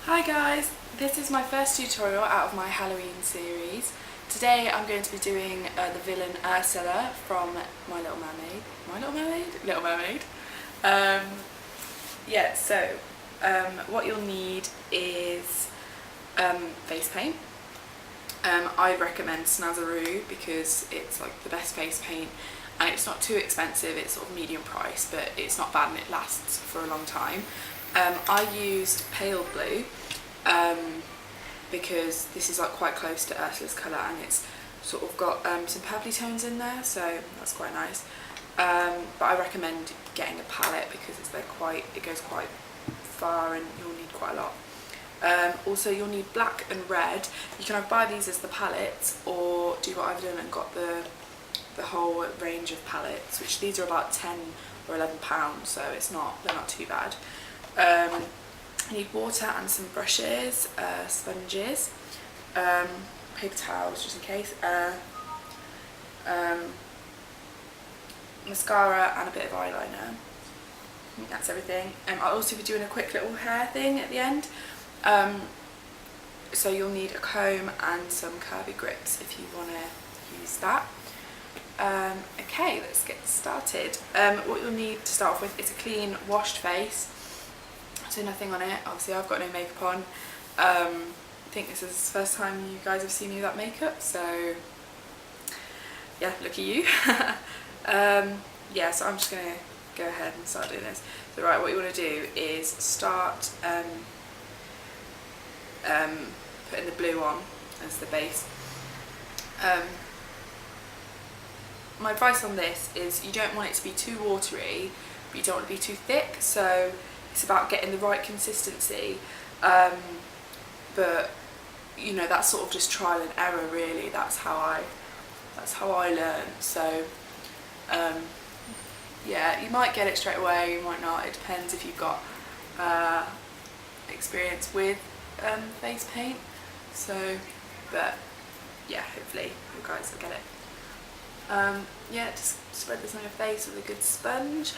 Hi guys, this is my first tutorial out of my Halloween series. Today I'm going to be doing the villain Ursula from My Little Mermaid. My Little Mermaid? Little Mermaid. What you'll need is face paint. I recommend Snazzaroo because it's like the best face paint and it's not too expensive, it's sort of medium price, but it's not bad and it lasts for a long time. I used pale blue because this is like quite close to Ursula's colour and it's sort of got some purpley tones in there, so that's quite nice. But I recommend getting a palette because it goes quite far and you'll need quite a lot. Also you'll need black and red. You can either buy these as the palettes or do what I've done and got the whole range of palettes, which these are about 10 or 11 pounds, so they're not too bad. You need water and some brushes, sponges, paper towels just in case, mascara and a bit of eyeliner. I think that's everything. I'll also be doing a quick little hair thing at the end. So you'll need a comb and some curvy grips if you want to use that. Okay, let's get started. What you'll need to start off with is a clean washed face, so nothing on it. Obviously I've got no makeup on. I think this is the first time you guys have seen me without makeup, so yeah, look at you. Yeah, so I'm just going to go ahead and start doing this. So right, what you want to do is start putting the blue on as the base. My advice on this is you don't want it to be too watery, but you don't want it to be too thick, so it's about getting the right consistency. But you know, that's sort of just trial and error really. That's how I learned. So yeah, you might get it straight away, you might not. It depends if you've got experience with face paint. So, but yeah, hopefully you guys will get it. Yeah, just spread this on your face with a good sponge.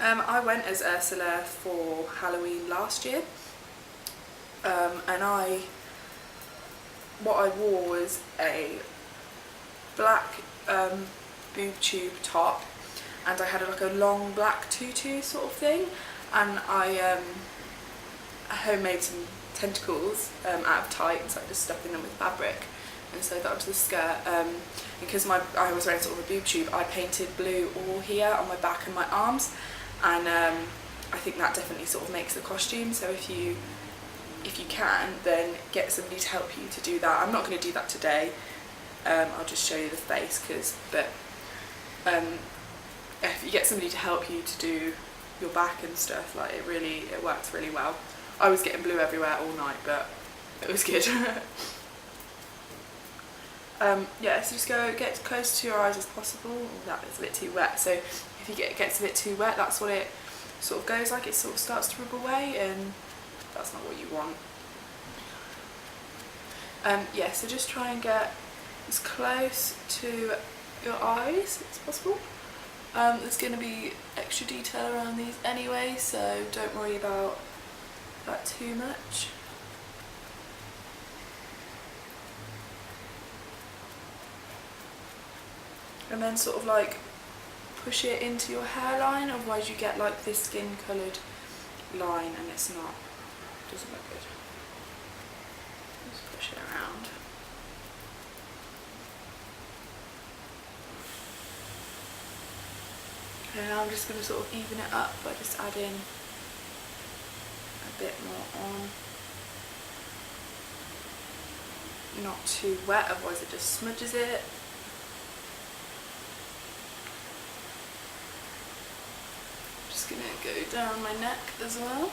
I went as Ursula for Halloween last year, and what I wore was a black boob tube top, and I had like a long black tutu sort of thing, and I homemade some tentacles out of tights, like just stuffing them with fabric, and so that was the skirt. Because I was wearing sort of a boob tube, I painted blue all here on my back and my arms, and I think that definitely sort of makes the costume. So if you can, then get somebody to help you to do that. I'm not going to do that today. I'll just show you the face, but if you get somebody to help you to do your back and stuff, like it works really well. I was getting blue everywhere all night, but it was good. Yeah, so just get as close to your eyes as possible. Oh, that is a bit too wet, so if it gets a bit too wet, that's what it sort of goes like. It sort of starts to rub away, and that's not what you want. Yeah, so just try and get as close to your eyes as possible. There's going to be extra detail around these anyway, so don't worry about that too much. And then sort of like push it into your hairline, otherwise you get like this skin coloured line and it doesn't look good. Just push it around. And now I'm just going to sort of even it up by just adding a bit more on. Not too wet, otherwise it just smudges it. Just going to go down my neck as well.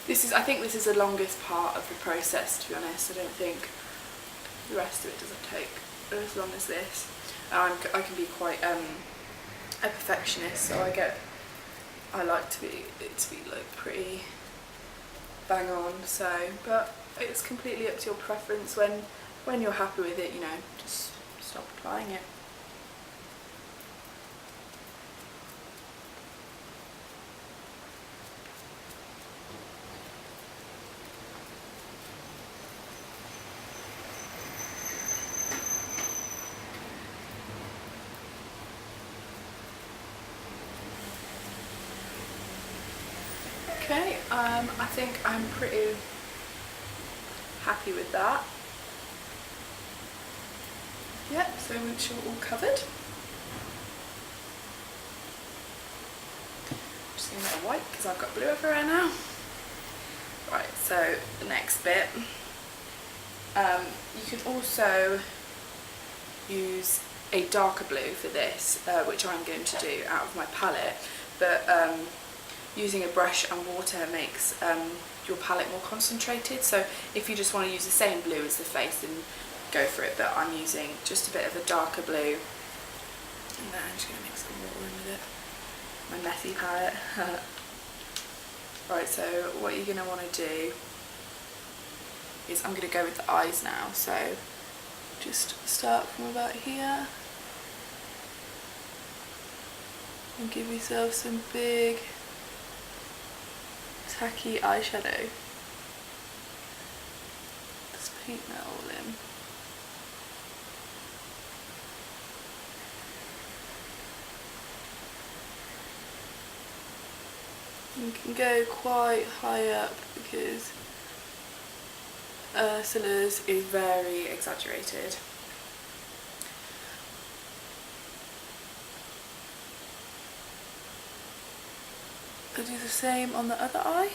I think this is the longest part of the process, to be honest. I don't think the rest of it doesn't take as long as this. I can be quite a perfectionist, so I like it to be like pretty bang on. So, but it's completely up to your preference. When you're happy with it, you know, just stop applying it. I think I'm pretty happy with that. Yep, so once you're all covered, I'm just going to get a white because I've got blue everywhere now. Right, so the next bit, you could also use a darker blue for this, which I'm going to do out of my palette, but using a brush and water makes your palette more concentrated, so if you just want to use the same blue as the face, then go for it, but I'm using just a bit of a darker blue, and then I'm just going to mix some water in with it, my messy palette. Right, so what you're going to want to do is I'm going to go with the eyes now, so just start from about here and give yourself some big tacky eyeshadow. Just paint that all in. You can go quite high up because Ursula's is very exaggerated. I'll do the same on the other eye.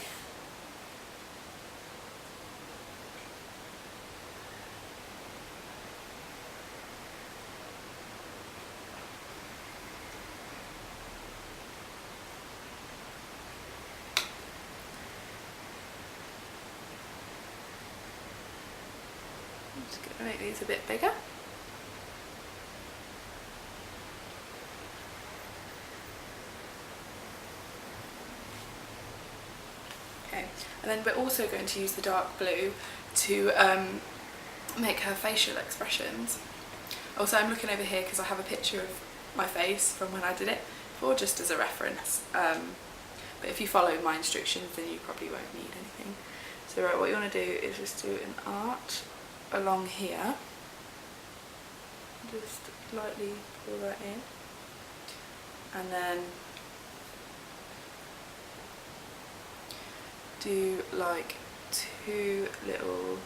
I'm just going to make these a bit bigger. Okay, and then we're also going to use the dark blue to make her facial expressions. Also, I'm looking over here because I have a picture of my face from when I did it before, just as a reference. But if you follow my instructions, then you probably won't need anything. So right, what you want to do is just do an arch along here. Just lightly pull that in, and then do like two little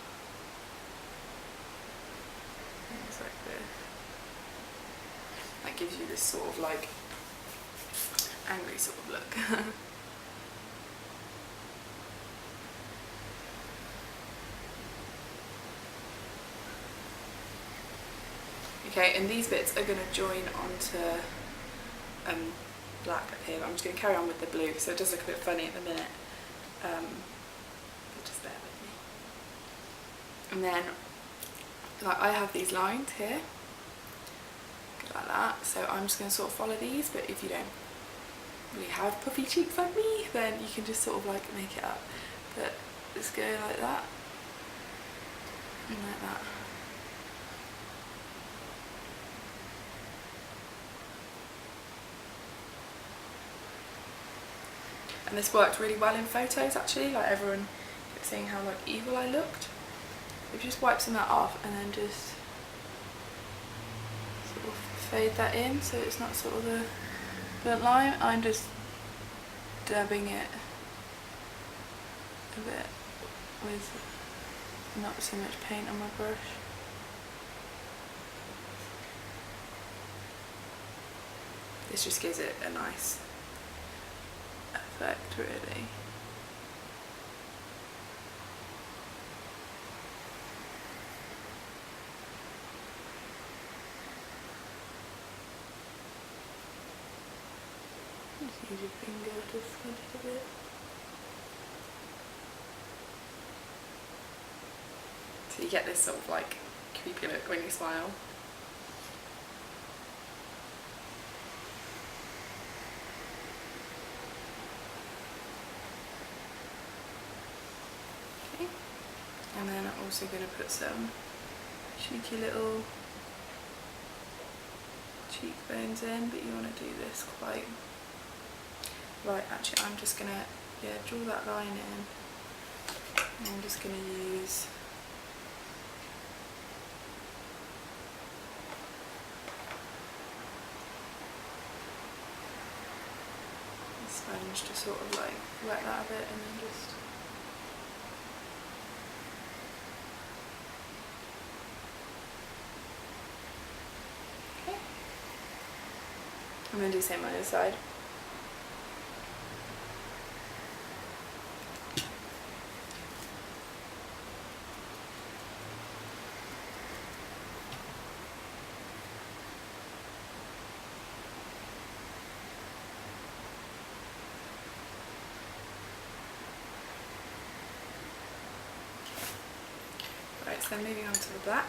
things like this. That gives you this sort of like angry sort of look. Okay, and these bits are going to join onto black up here, but I'm just going to carry on with the blue, so it does look a bit funny at the minute. But just bear with me. And then, like, I have these lines here, like that, so I'm just going to sort of follow these, but if you don't really have puffy cheeks like me, then you can just sort of like make it up. But just go like that, and like that. And this worked really well in photos actually, like everyone kept saying how like evil I looked. If you just wipe some of that off and then just sort of fade that in so it's not sort of a burnt line, I'm just dabbing it a bit with not so much paint on my brush. This just gives it a nice effect, really. Just use your finger to smudge it a bit. So you get this sort of like creepy look when you smile. And then I'm also going to put some cheeky little cheekbones in, but you want to do this quite... Right, actually I'm just going to draw that line in, and I'm just going to use this sponge to sort of like wet that a bit and then just... Okay. I'm going to do the same on the other side. Right, so moving on to the black.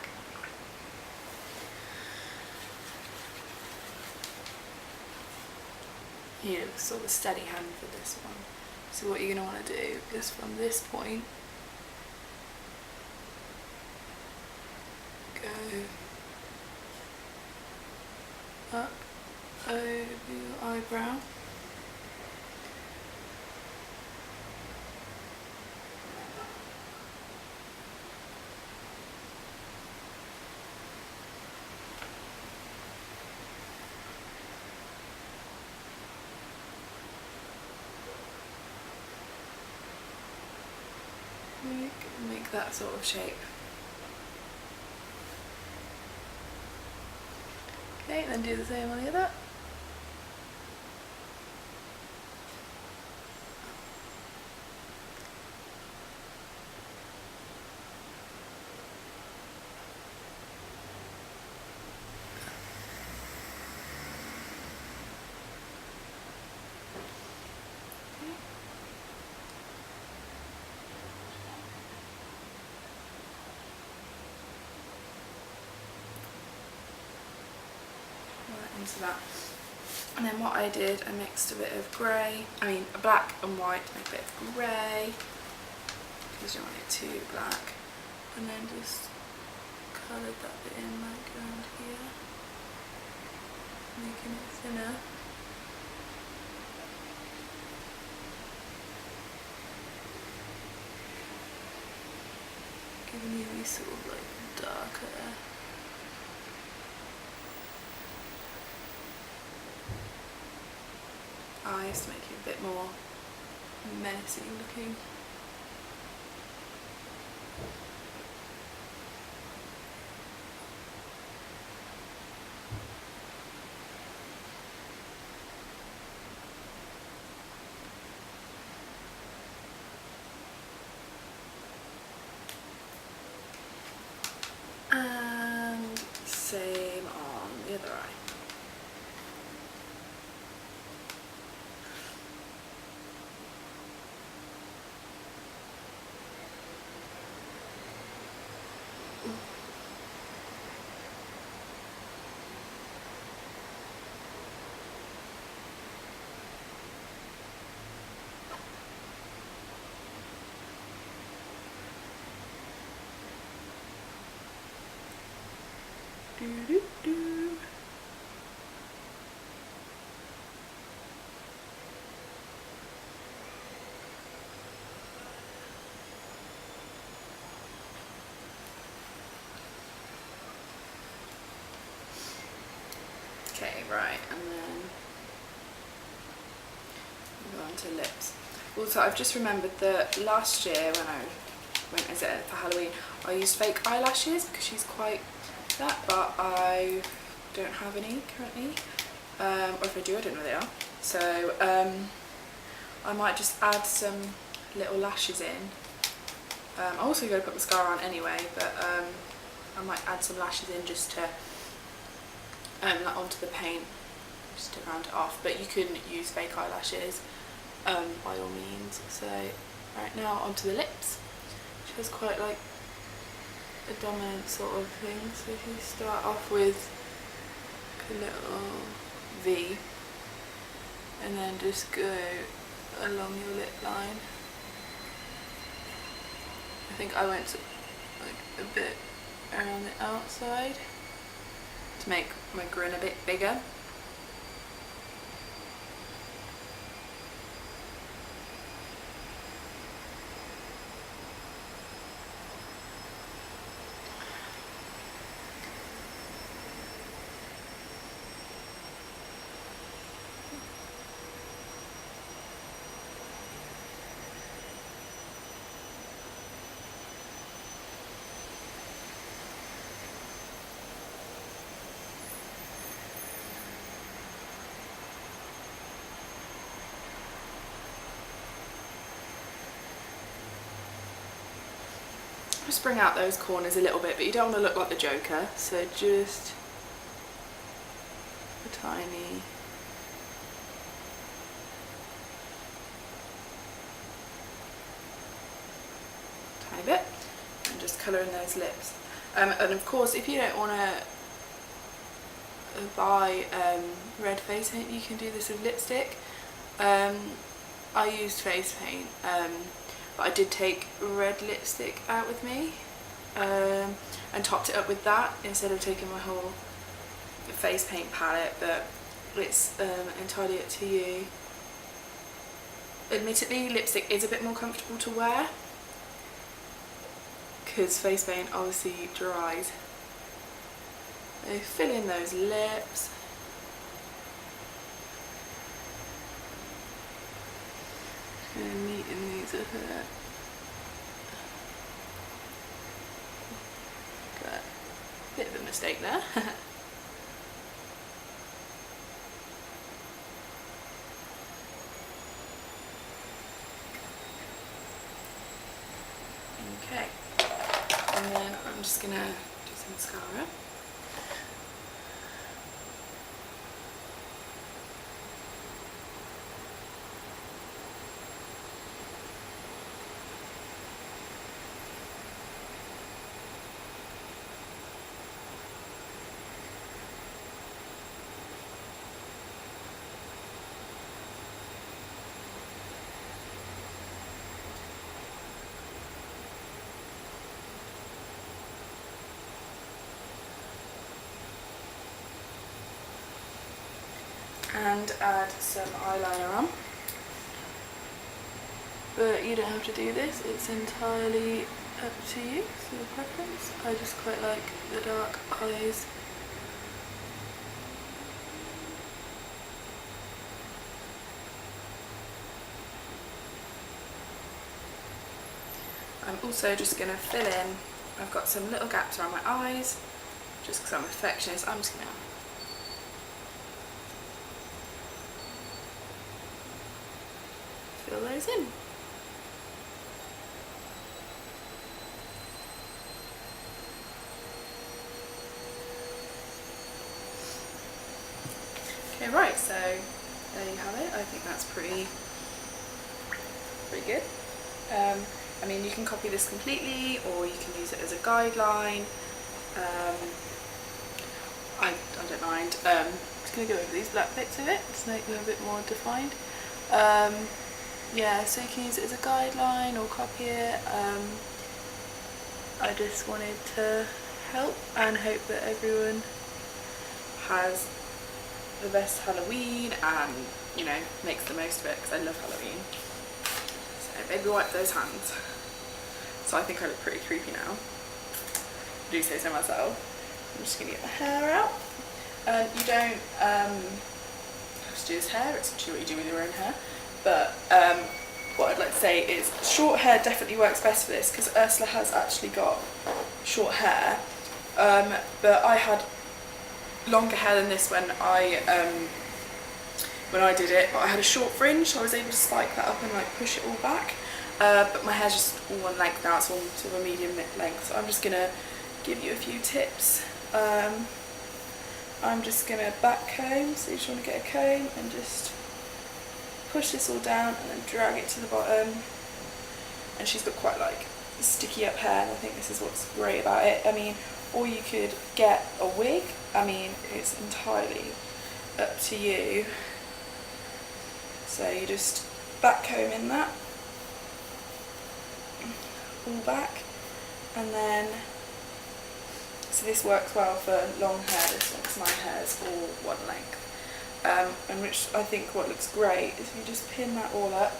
You need a sort of a steady hand for this one. So what you're going to want to do is from this point, go up over your eyebrow. Make that sort of shape. Okay, then do the same on the other. Into that. And then what I did, I mixed a bit of black and white to make a bit of grey, because you don't want it too black, and then just coloured that bit in like around here, making it thinner. Giving you these sort of like darker eyes to make it a bit more menacing looking. And same on the other eye. Okay, right, and then go on to lips. Also, I've just remembered that last year when I went for Halloween, I used fake eyelashes because she's quite that, but I don't have any currently, or if I do, I don't know where they are. So I might just add some little lashes in. I'm also going to put mascara on anyway, but I might add some lashes in just to like onto the paint, just to round it off. But you can use fake eyelashes by all means. So right now onto the lips. She has quite like a dominant sort of thing. So if you start off with a little V and then just go along your lip line. I think I went like a bit around the outside to make my grin a bit bigger. just bring out those corners a little bit, but you don't want to look like the Joker, so just a tiny bit, and just colour in those lips. And of course, if you don't want to buy red face paint, you can do this with lipstick. I used face paint, but I did take red lipstick out with me and topped it up with that instead of taking my whole face paint palette, but it's entirely up to you. Admittedly, lipstick is a bit more comfortable to wear because face paint obviously dries. So fill in those lips. And neaten these a bit. Got a bit of a mistake there. Okay, and then I'm just gonna do some mascara. And add some eyeliner on, but you don't have to do this, it's entirely up to you, it's your preference. I just quite like the dark eyes. I'm also just going to fill in, I've got some little gaps around my eyes, just because I'm a perfectionist. I'm just going to fill those in. Okay, right, so there you have it. I think that's pretty good. I mean, you can copy this completely, or you can use it as a guideline. I don't mind. I'm just going to go over these black bits of it to make them a bit more defined. Yeah, so you can use it as a guideline or copy it. I just wanted to help and hope that everyone has the best Halloween and, you know, makes the most of it, because I love Halloween. So maybe wipe those hands. So I think I look pretty creepy now. I do say so myself. I'm just going to get my hair out. You don't have to do this hair, it's up to you what you do with your own hair. But what I'd like to say is short hair definitely works best for this, because Ursula has actually got short hair. But I had longer hair than this when I did it, but I had a short fringe, so I was able to spike that up and like push it all back. But my hair's just all one length now, it's all sort of a medium length, so I'm just gonna give you a few tips. I'm just gonna back comb, so you just want to get a comb and just push this all down and then drag it to the bottom. And she's got quite like sticky up hair, and I think this is what's great about it. I mean, or you could get a wig. I mean, it's entirely up to you. So you just back comb in that, all back, and then, so this works well for long hair, this one, because my hair is all one length. And which I think what looks great is if you just pin that all up.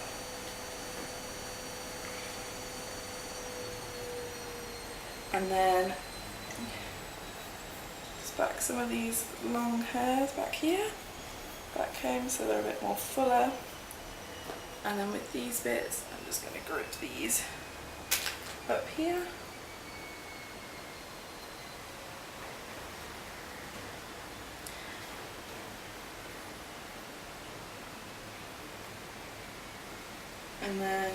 And then just back some of these long hairs back here, back comb so they're a bit more fuller. And then with these bits, I'm just going to group these up here. And then